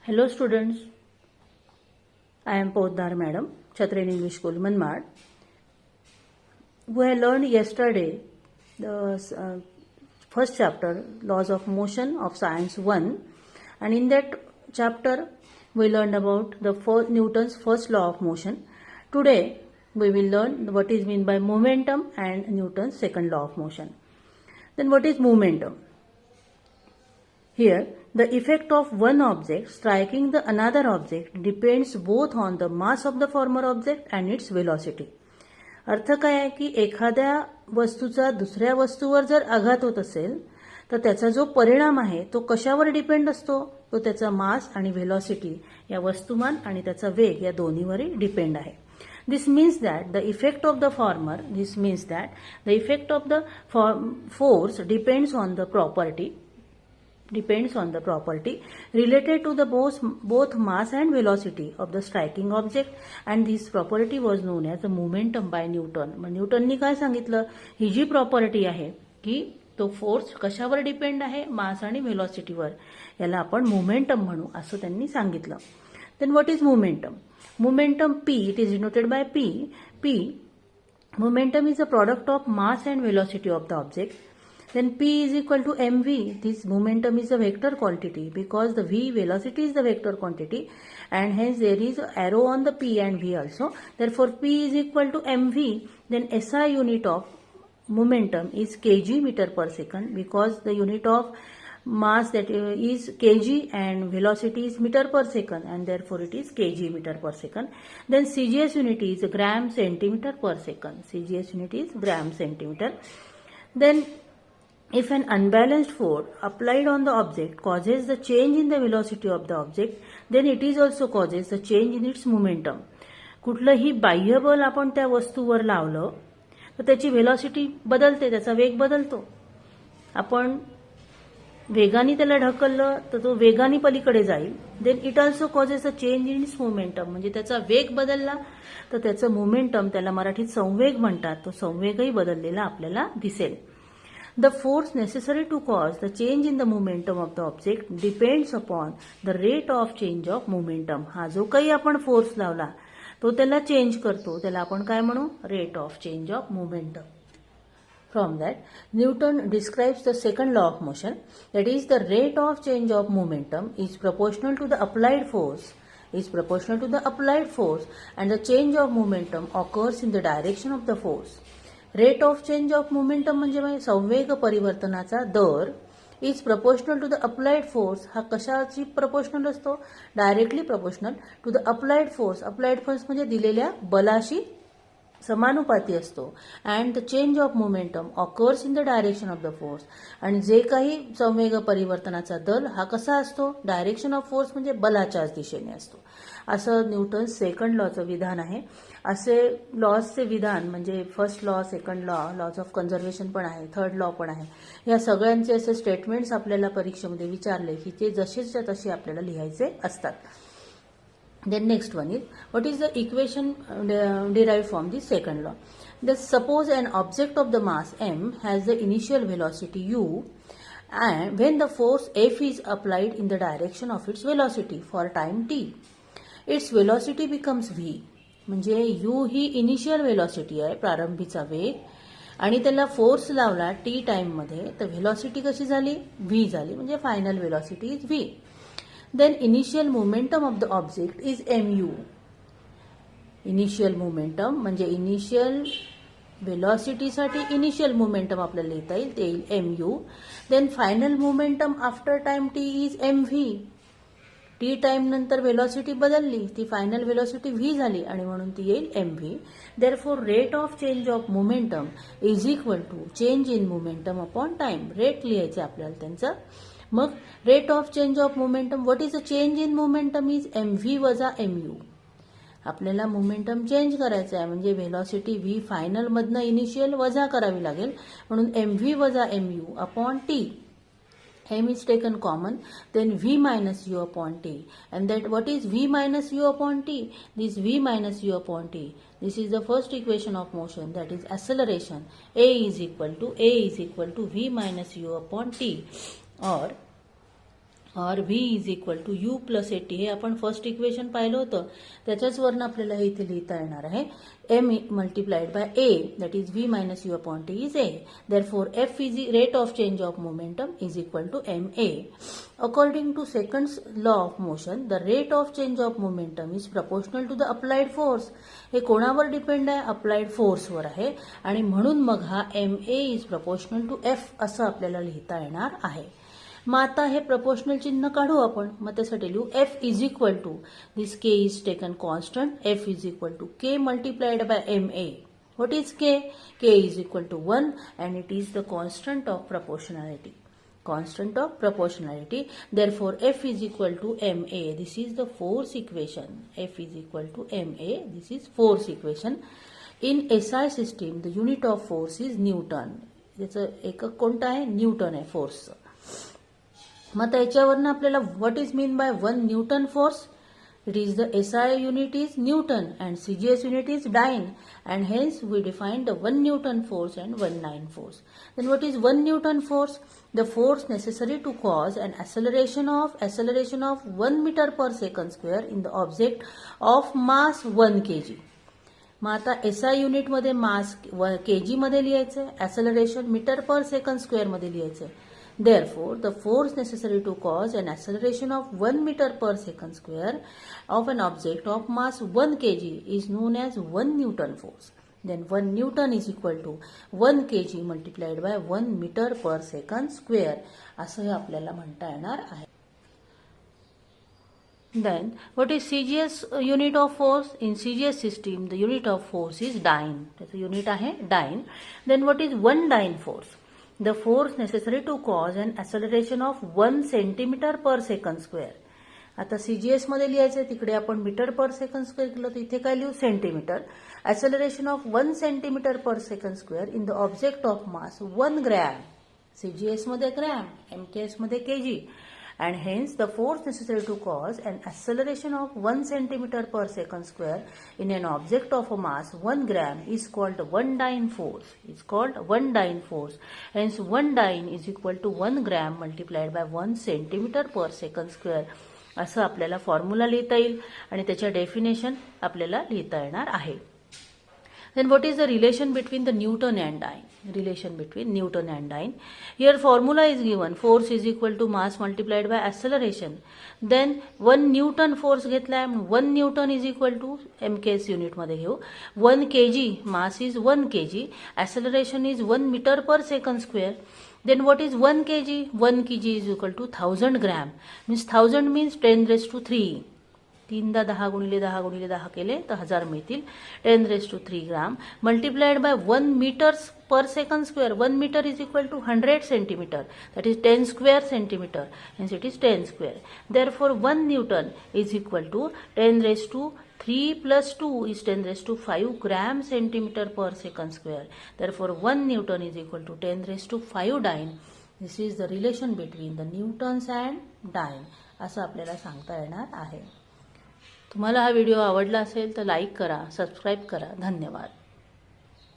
Hello students, I am Poddar Madam, Chatren English School, Manmad. We have learned yesterday the first chapter, Laws of Motion of Science 1, and in that chapter we learned about Newton's first law of motion. Today we will learn what is meant by momentum and Newton's second law of motion. Then what is momentum? Here, the effect of one object striking the another object depends both on the mass of the former object and its velocity. अर्थ काय आहे की एखाद्या वस्तूचा दुसऱ्या वस्तूवर जर आघात होत असेल तर त्याचा जो परिणाम आहे तो कशावर डिपेंड असतो, तो त्याचा मास आणि व्हेलॉसिटी या वस्तुमान आणि त्याचा वेग या दोन्हीवरही डिपेंड आहे. This means that the effect of the force depends on the property related to the both mass and velocity of the striking object, and this property was known as the momentum by Newton. न्यूटननी काय सांगितलं, ही जी property आहे की तो force कशावर depend आहे, मास आणि व्हेलॉसिटीवर, याला आपण मोमेंटम म्हणू असं त्यांनी सांगितलं. Then what is momentum? Momentum P, it is denoted by P. Momentum is a product of mass and velocity of the object. Then P is equal to mv. This momentum is a vector quantity because the v velocity is the vector quantity, and hence there is an arrow on the P and V also. Therefore P is equal to mv. Then SI unit of momentum is kg meter per second because the unit of mass that is kg and velocity is meter per second, and therefore it is kg meter per second. Then CGS unit is gram centimeter per second. CGS unit is gram centimeter. Then if an unbalanced force applied on the object causes the change in the velocity of the object, then it is also causes the change in its momentum. कुठलंही बाह्य बल आपण त्या वस्तूवर लावलं तर त्याची velocity बदलते, त्याचा वेग बदलतो. आपण वेगाने त्याला ढकललं तर तो वेगाने पलीकडे जाईल. Then it also causes a change in its momentum, म्हणजे त्याचा वेग बदलला तर त्याचं मोमेंटम, त्याला मराठीत संवेग म्हणतात, तो संवेगही बदललेला आपल्याला दिसेल. The force necessary to cause the change in the momentum of the object depends upon the rate of change of momentum. हा जो काही आपण फोर्स लावला तो त्याला चेंज करतो, त्याला आपण काय म्हणू, rate of change of momentum. From that, Newton describes the second law of motion, that is the rate of change of momentum is proportional to the applied force, and the change of momentum occurs in the direction of the force. Rate of change of momentum म्हणजे संवेग परिवर्तनाचा दर is proportional to the applied force. हा कशाची proportional असतो, directly proportional to the applied force. applied force म्हणजे दिलेल्या बलाशी समानुपाती असतो. And the change of momentum occurs in the direction of the force. आणि जे काही संवेग परिवर्तनाचा दल हा कसा असतो, डायरेक्शन ऑफ फोर्स म्हणजे बलाच्याच दिशेने असतो. असं न्यूटन सेकंड लॉचं विधान आहे. असे लॉजचे विधान म्हणजे first law, second law, laws of conservation पण आहे, थर्ड लॉ पण आहे. या सगळ्यांचे असे स्टेटमेंट्स आपल्याला परीक्षेमध्ये विचारले की ते जसेच्या तसे आपल्याला लिहायचे असतात. Then next one is, what is the equation derived from the second law? Suppose an object of the mass m has the initial velocity u, and when the force F is applied in the direction of its velocity for time t, its velocity becomes v. म्हणजे u ही initial velocity आहे, प्रारंभीचा वेग, आणि त्याला force लावला t time मध्ये तर velocity कशी झाली, v झाली, म्हणजे final velocity is v. Then initial momentum of the object is mu. Initial momentum म्हणजे इनिशियल व्हेलॉसिटीसाठी इनिशियल मोमेंटम आपल्याला लिहिता येईल, ते येईल mu. Then final momentum after time t is mv. t time नंतर व्हेलॉसिटी बदलली, ती फायनल व्हेलॉसिटी v झाली आणि म्हणून ती येईल mv. Therefore rate of change of momentum is equal to change in momentum upon time. Rate लिहायचे आपल्याला त्यांचं. मग rate of change of momentum, what is a change in momentum is mv वजा mu. आपल्याला मोमेंटम चेंज करायचं आहे म्हणजे velocity v final मधनं इनिशियल वजा करावी लागेल, म्हणून mv वजा mu upon t. m is taken common, then v minus u upon t, and that what is v minus u upon t? This v minus u upon t, this is the first equation of motion, that is acceleration. A is equal to v minus u upon t, or और v is equal to u plus a t, हे आपण first equation पाहिलं होतं, त्याच्याच वरनं आपल्याला हे इथे लिहिता येणार आहे m multiplied by a, that is v minus u upon t is a. Therefore f is rate of change of momentum is equal to ma. According to seconds law of motion, the rate of change of momentum is proportional to the applied force. हे कोणावर depend आहे? Applied फोर्सवर आहे, आणि म्हणून मग हा ma is proportional to f असं आपल्याला लिहिता येणार आहे. मग आता हे प्रपोर्शनल चिन्ह काढू आपण. मग त्यासाठी लिहू f is equal to, this k is taken constant, f is equal to k multiplied by ma. What is k? K is equal to 1 and it is the constant of proportionality. Constant of proportionality. Therefore, f is equal to ma. This is the fourth equation. F is equal to ma. This is fourth equation. In SI system, the unit of force is Newton. याचं एकक कोणतं आहे? Newton आहे फोर्सचं. मग त्याच्यावरनं आपल्याला what is mean by 1 Newton force? It is the SI unit is Newton and CGS unit is dyne, and hence we define the 1 Newton force and 1 dyne force. Then what is 1 Newton force? The force necessary to cause an acceleration of 1 meter per second square in the object of mass 1 kg. मग आता SI unit मध्ये मास kg मध्ये लिहायचं, acceleration metre पर second square मध्ये लिहायचं. Therefore, the force necessary to cause an acceleration of 1 meter per second square of an object of mass 1 kg is known as 1 Newton force. Then 1 Newton is equal to 1 kg multiplied by 1 meter per second square. असं हे आपल्याला म्हणता येणार आहे. Then, what is CGS unit of force? In CGS system, the unit of force is dyne. त्याचं unit आहे dyne. Then, what is 1 dyne force? The force necessary to cause an acceleration of 1 centimeter per second square. आता CGS मध्ये लिहायचं आहे, तिकडे आपण metre पर second square केलं, तर इथे काय लिहू? Centimetre. acceleration of 1 centimeter per second square in the object of mass 1 gram. CGS मध्ये ग्रॅम, MKS मध्ये kg. And hence the force necessary to cause an acceleration of 1 centimeter per second square in an object of a mass 1 gram is called 1 dyne force. It's called 1 dyne force. Hence 1 dyne is equal to 1 gram multiplied by 1 centimeter per second square. असं आपल्याला formula लिहिता येईल आणि त्याच्या definition आपल्याला लिहिता येणार आहे. Then what is the relation between the Newton and dyne? Relation between Newton and dyne. Here formula is given. Force is equal to mass multiplied by acceleration. Then 1 Newton force घेतला आहे. 1 Newton is equal to MKS unit मध्ये घेऊ. 1 kg, mass is 1 kg. Acceleration is 1 meter per second square. Then what is 1 kg? 1 kg is equal to 1000 gram. Means 1000 means 10 raised to 3. 3 दा 10 गुणिले 10 गुणिले 10 केले तर 1000 मिळतील. 10 raised to 3 gram multiplied by 1 metres per second square. 1 metre is equal to 100 centimetre, that is 10 square centimetre, hence it is 10 square. Therefore 1 Newton is equal to 10 raised to 3 plus 2 is 10 raised to 5 gram centimeter per second square. Therefore 1 Newton is equal to 10 raised to 5 dyne. This is the relation between the Newtons and dyne. असं आपल्याला सांगता येणार आहे. तुम्हाला हा video आवडला असेल तर लाईक करा, सबस्क्राईब करा. धन्यवाद.